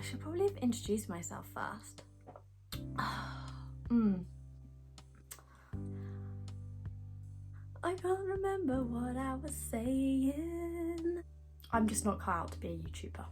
should probably have introduced myself first. I can't remember what I was saying. I'm just not cut out to be a YouTuber.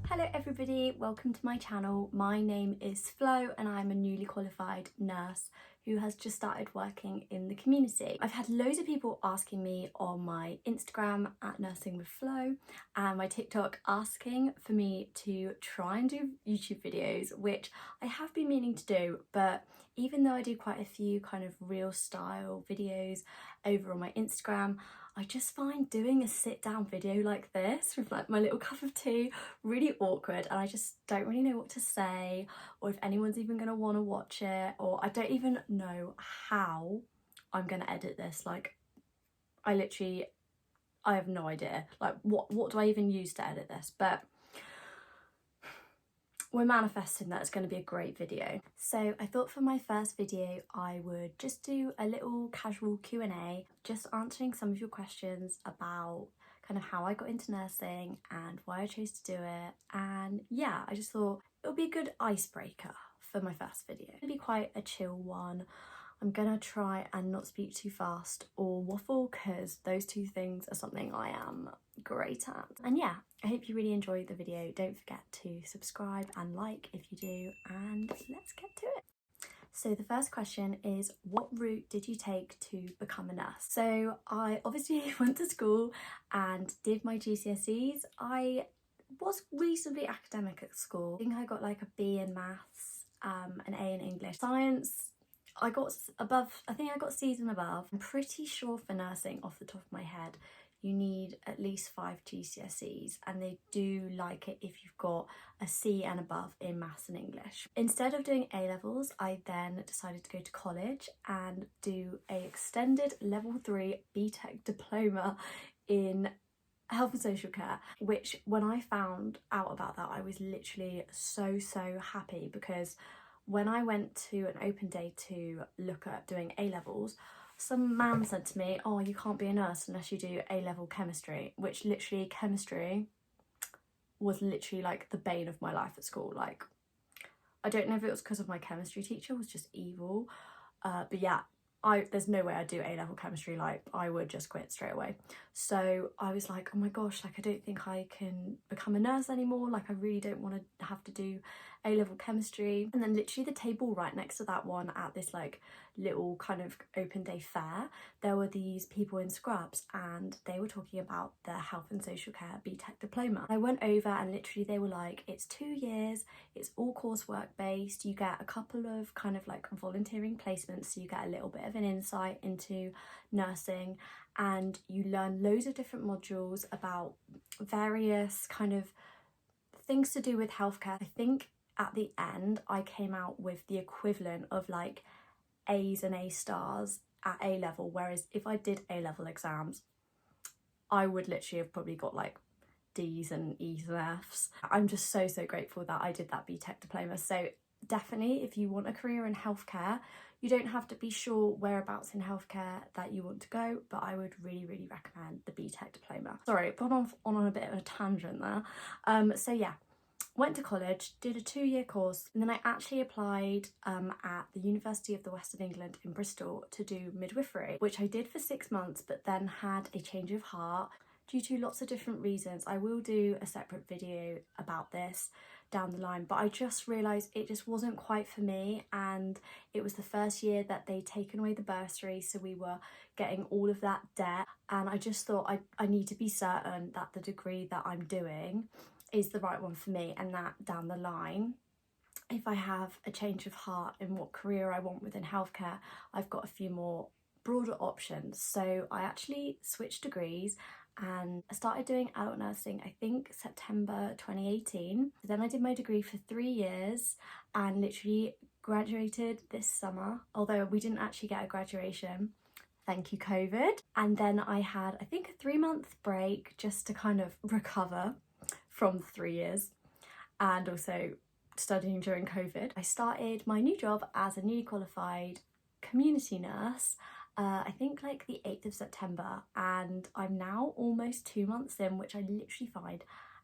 Hello everybody, welcome to my channel. My name is Flo and I'm a newly qualified nurse who has just started working in the community. I've had loads of people asking me on my Instagram at Nursingwithflo and my TikTok asking for me to try and do YouTube videos, which I have been meaning to do, but even though I do quite a few kind of real style videos over on my Instagram, I just find doing a sit down video like this with like my little cup of tea really awkward, and I just don't really know what to say or if anyone's even going to want to watch it, or I don't even know how I'm going to edit this. Like I have no idea like what do I even use to edit this, but we're manifesting that it's going to be a great video. So I thought for my first video I would just do a little casual Q&A, just answering some of your questions about kind of how I got into nursing and why I chose to do it. And yeah, I just thought it would be a good icebreaker for my first video. It'll be quite a chill one. I'm gonna try and not speak too fast or waffle because those two things are something I am great at. And yeah, I hope you really enjoyed the video. Don't forget to subscribe and like if you do, and let's get to it. So the first question is, what route did you take to become a nurse? So I obviously went to school and did my GCSEs. I was reasonably academic at school. I think I got like a B in maths, an A in English. Science, I got above, I think I got C's and above. I'm pretty sure for nursing, off the top of my head, you need at least 5 GCSEs, and they do like it if you've got a C and above in maths and English. Instead of doing A-levels, I then decided to go to college and do a extended level 3 BTEC diploma in health and social care, which when I found out about that, I was literally so happy, because when I went to an open day to look at doing A-levels, some man said to me, oh, you can't be a nurse unless you do A-level chemistry, which literally chemistry was literally like the bane of my life at school. Like, I don't know if it was because of my chemistry teacher was just evil, but yeah, there's no way I'd do A-level chemistry. Like, I would just quit straight away. So I was like, oh my gosh, like I don't think I can become a nurse anymore. Like I really don't want to have to do A-level chemistry. And then literally the table right next to that one at this like little kind of open day fair, there were these people in scrubs and they were talking about their health and social care BTEC diploma. I went over and literally they were like, it's 2 years, it's all coursework based, you get a couple of kind of like volunteering placements, so you get a little bit of an insight into nursing, and you learn loads of different modules about various kind of things to do with healthcare. I think at the end I came out with the equivalent of like A's and A stars at A level, whereas if I did A level exams I would literally have probably got like D's and E's and F's. I'm just so grateful that I did that BTEC diploma. So definitely, if you want a career in healthcare, you don't have to be sure whereabouts in healthcare that you want to go, but I would really recommend the BTEC diploma. Sorry, I've gone on a bit of a tangent there. So yeah, went to college, did a 2-year course, and then I actually applied at the University of the West of England in Bristol to do midwifery, which I did for 6 months, but then had a change of heart due to lots of different reasons. I will do a separate video about this down the line, but I just realised it just wasn't quite for me, and it was the first year that they'd taken away the bursary, so we were getting all of that debt, and I just thought I need to be certain that the degree that I'm doing is the right one for me, and that down the line, if I have a change of heart in what career I want within healthcare, I've got a few more broader options. So I actually switched degrees and I started doing adult nursing, I think September 2018. Then I did my degree for 3 years and literally graduated this summer, although we didn't actually get a graduation. Thank you, COVID. And then I had, I think, a 3-month break just to kind of recover from the 3 years, and also studying during COVID. I started my new job as a newly qualified community nurse I think like the 8th of September, and I'm now almost 2 months in, which I literally find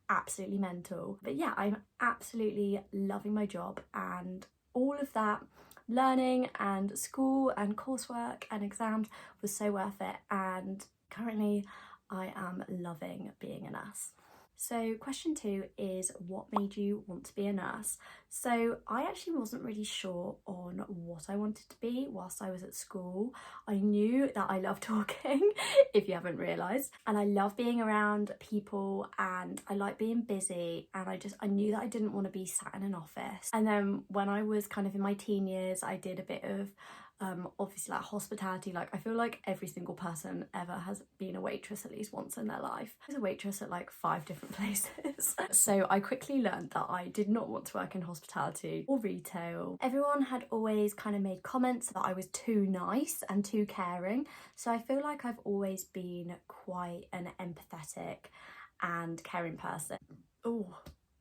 absolutely mental. But yeah, I'm absolutely loving my job, and all of that learning and school and coursework and exams was so worth it, and currently I am loving being a nurse. So question 2 is, what made you want to be a nurse? So I actually wasn't really sure on what I wanted to be whilst I was at school. I knew that I love talking, if you haven't realised, and I love being around people, and I like being busy, and I knew that I didn't want to be sat in an office. And then when I was kind of in my teen years, I did a bit of obviously like hospitality. Like I feel like every single person ever has been a waitress at least once in their life. I was a waitress at like 5 different places. So I quickly learned that I did not want to work in hospitality or retail. Everyone had always kind of made comments that I was too nice and too caring. So I feel like I've always been quite an empathetic and caring person. Oh,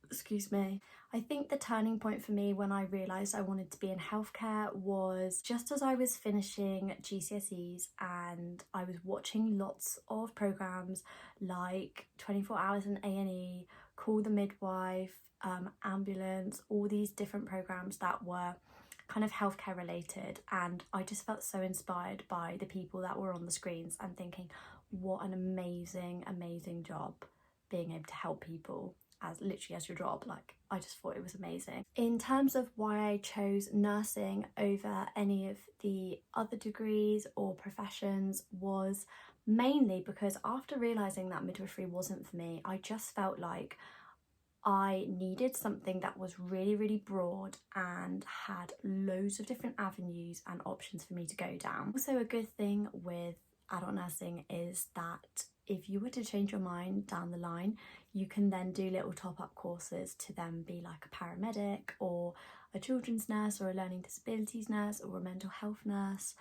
excuse me. I think the turning point for me when I realised I wanted to be in healthcare was just as I was finishing GCSEs, and I was watching lots of programmes like 24 Hours in A&E, Call the Midwife, Ambulance, all these different programmes that were kind of healthcare related, and I just felt so inspired by the people that were on the screens and thinking, what an amazing job being able to help people as literally as your job. Like I just thought it was amazing. In terms of why I chose nursing over any of the other degrees or professions was mainly because after realising that midwifery wasn't for me, I just felt like I needed something that was really broad and had loads of different avenues and options for me to go down. Also, a good thing with adult nursing is that if you were to change your mind down the line, you can then do little top-up courses to then be like a paramedic or a children's nurse or a learning disabilities nurse or a mental health nurse.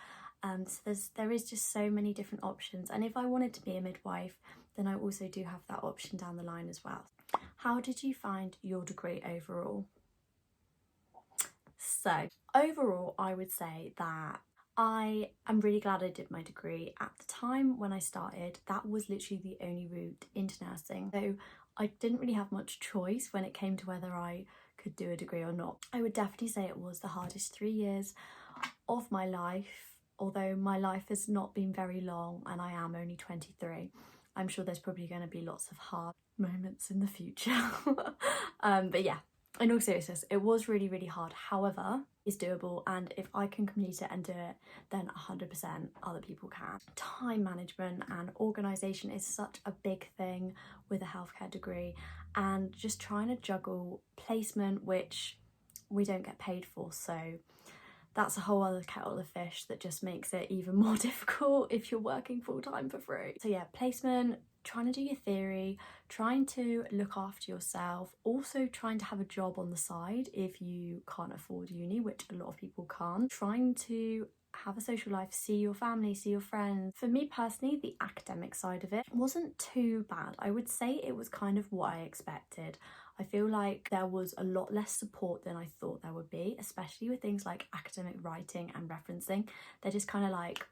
So there is just so many different options, and if I wanted to be a midwife, then I also do have that option down the line as well. How did you find your degree overall? So overall, I would say that I am really glad I did my degree. At the time when I started, that was literally the only route into nursing. So I didn't really have much choice when it came to whether I could do a degree or not. I would definitely say it was the hardest 3 years of my life, although my life has not been very long and I am only 23. I'm sure there's probably going to be lots of hard moments in the future. But yeah, in all seriousness, it was really hard. However, it's doable, and if I can complete it and do it, then 100% other people can. Time management and organisation is such a big thing with a healthcare degree, and just trying to juggle placement, which we don't get paid for, so that's a whole other kettle of fish that just makes it even more difficult if you're working full-time for free. So yeah, placement, trying to do your theory, trying to look after yourself, also trying to have a job on the side if you can't afford uni, which a lot of people can't, trying to have a social life, see your family, see your friends. For me personally, the academic side of it wasn't too bad. I would say it was kind of what I expected. I feel like there was a lot less support than I thought there would be, especially with things like academic writing and referencing. They're just kind of like,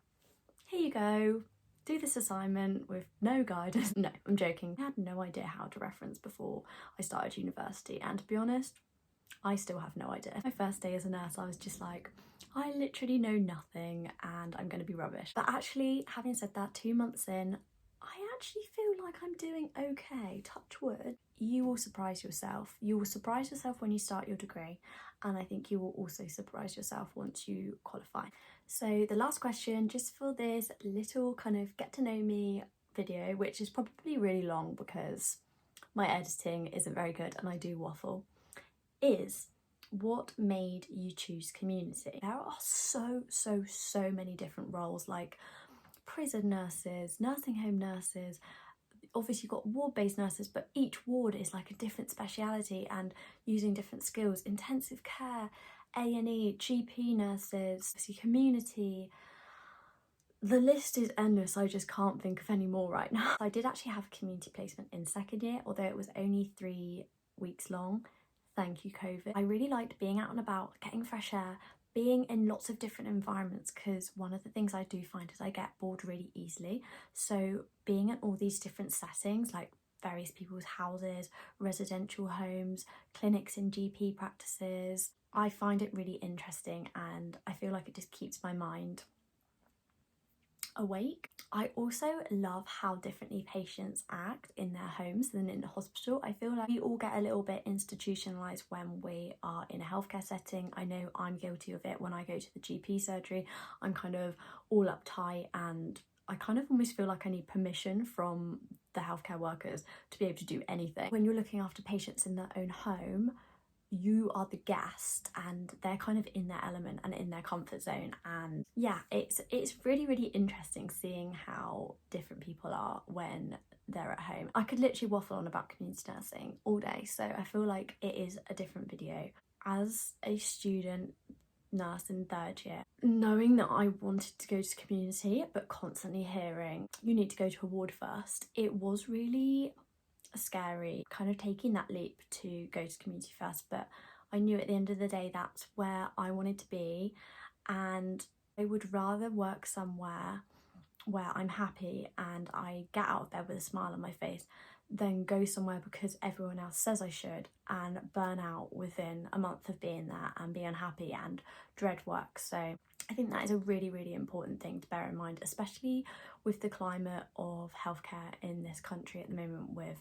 here you go, do this assignment with no guidance. No, I'm joking. I had no idea how to reference before I started university, and to be honest, I still have no idea. My first day as a nurse, I was just like, I literally know nothing and I'm going to be rubbish. But actually, having said that, 2 months in, I actually feel like I'm doing okay, touch wood. You will surprise yourself. You will surprise yourself when you start your degree, and I think you will also surprise yourself once you qualify. So the last question, just for this little kind of get to know me video, which is probably really long because my editing isn't very good and I do waffle, is what made you choose community? There are so many different roles, like prison nurses, nursing home nurses. Obviously you've got ward-based nurses, but each ward is like a different speciality and using different skills. Intensive care, A&E, GP nurses, obviously community. The list is endless, I just can't think of any more right now. I did actually have a community placement in second year, although it was only 3 weeks long. Thank you, COVID. I really liked being out and about, getting fresh air, being in lots of different environments, because one of the things I do find is I get bored really easily. So being in all these different settings, like various people's houses, residential homes, clinics and GP practices, I find it really interesting, and I feel like it just keeps my mind awake. I also love how differently patients act in their homes than in the hospital. I feel like we all get a little bit institutionalized when we are in a healthcare setting. I know I'm guilty of it when I go to the GP surgery. I'm kind of all uptight, and I kind of almost feel like I need permission from the healthcare workers to be able to do anything. When you're looking after patients in their own home, you are the guest and they're kind of in their element and in their comfort zone. And yeah, it's really interesting seeing how different people are when they're at home. I could literally waffle on about community nursing all day, so I feel like it is a different video. As a student nurse in 3rd year, knowing that I wanted to go to community but constantly hearing you need to go to a ward first, it was really scary kind of taking that leap to go to community first. But I knew at the end of the day that's where I wanted to be, and I would rather work somewhere where I'm happy and I get out of bed with a smile on my face than go somewhere because everyone else says I should and burn out within a month of being there and be unhappy and dread work. So I think that is a really important thing to bear in mind, especially with the climate of healthcare in this country at the moment, with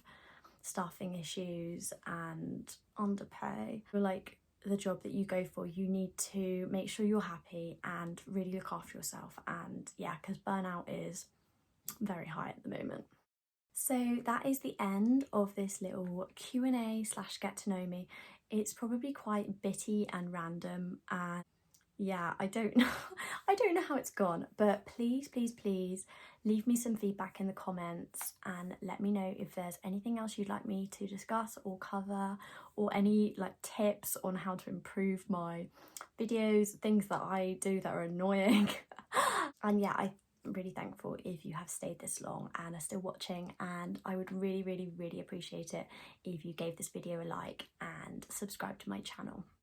staffing issues and underpay. Like, the job that you go for, you need to make sure you're happy and really look after yourself. And yeah, because burnout is very high at the moment. So that is the end of this little Q&A / get to know me. It's probably quite bitty and random, and yeah, I don't know I don't know how it's gone, but please leave me some feedback in the comments and let me know if there's anything else you'd like me to discuss or cover, or any like tips on how to improve my videos, things that I do that are annoying. And yeah, I'm really thankful if you have stayed this long and are still watching, and I would really appreciate it if you gave this video a like and subscribe to my channel.